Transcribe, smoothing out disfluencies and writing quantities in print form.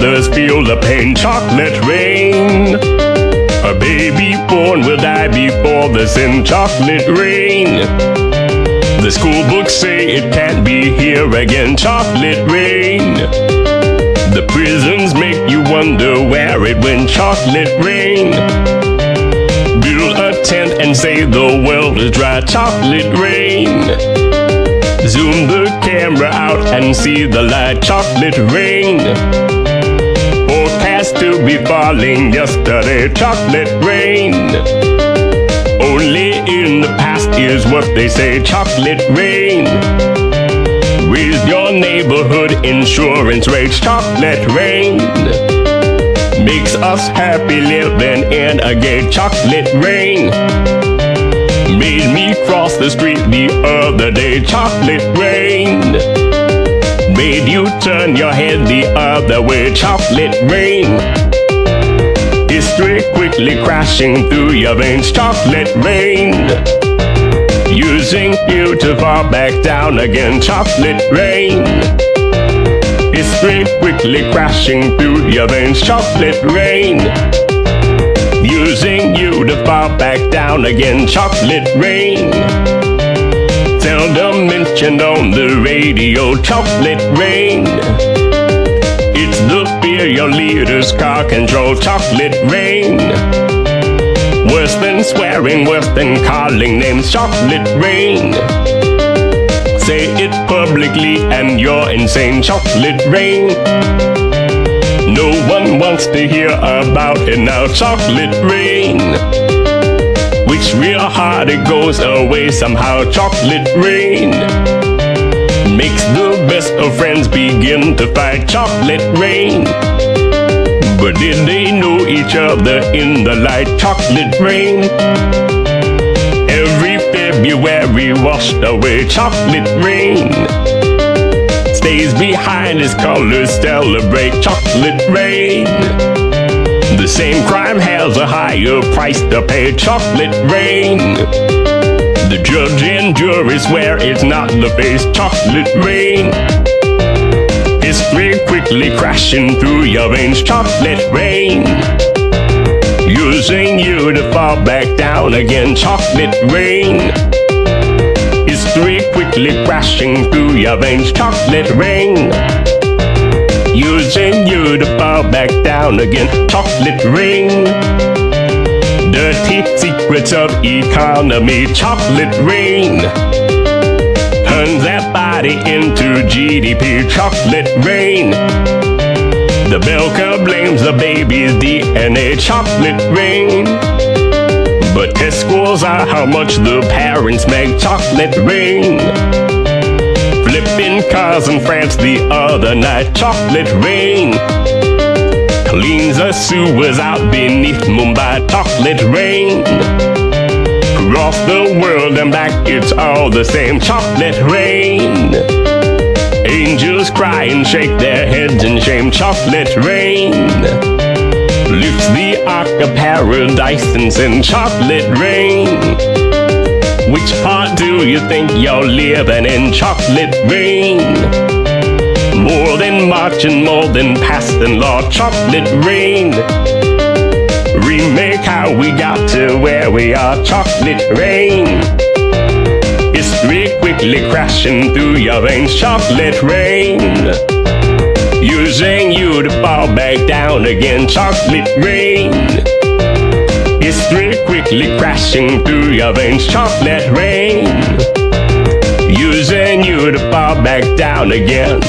others feel the pain. Chocolate rain. A baby born will die before the sin. Chocolate rain. The school books say it can't be here again. Chocolate rain. The prisons make you wonder where it went. Chocolate rain. Build a tent and say the world is dry. Chocolate rain. Zoom the camera out and see the light. Chocolate rain. Forecast to be falling yesterday. Chocolate rain. Only in the past is what they say. Chocolate rain. Raise your neighborhood insurance rates. Chocolate rain. Makes us happy living in a gay. Chocolate rain. Made me cross the street the other day. Chocolate rain. Made you turn your head the other way. Chocolate rain. History quickly crashing through your veins. Chocolate rain. Using you to fall back down again. Chocolate rain. History quickly crashing through your veins. Chocolate rain. Using you to fall back down again. Chocolate rain. Seldom mentioned on the radio. Chocolate rain. It's the fear your leaders car control. Chocolate rain. Worse than swearing, worse than calling names. Chocolate rain. Say it publicly and you're insane. Chocolate rain. No one wants to hear about it now. Chocolate rain. Which real hard it goes away somehow. Chocolate rain. Makes the best of friends begin to fight. Chocolate rain. But did they know each other in the light? Chocolate rain. Every February washed away. Chocolate rain. Stays behind his colors celebrate. Chocolate rain. The same crime has a higher price to pay. Chocolate rain. The judge and jury swear it's not the face. Chocolate rain. History quickly crashing through your veins. Chocolate rain. Using you to fall back down again. Chocolate rain. History quickly crashing through your veins. Chocolate rain. Using you to fall back down again. Chocolate rain. Dirty secrets of economy. Chocolate rain. Turns that body into GDP. Chocolate rain. The Belka blames the baby's DNA. Chocolate rain. But test scores are how much the parents make. Chocolate rain. Flipping cars in France the other night. Chocolate rain. Cleans the sewers out beneath Mumbai. Chocolate rain. Across the world and back it's all the same. Chocolate rain. Angels cry and shake their heads in shame. Chocolate rain. Lifts the ark of paradise and sin. Chocolate rain. Which part do you think you're living in? Chocolate rain. More than March and more than passing law. Chocolate rain. Remake how we got to where we are. Chocolate rain. History quickly crashing through your veins. Chocolate rain. Using you to fall back down again. Chocolate rain. History quickly crashing through your veins. Chocolate rain. Using you to fall back down again.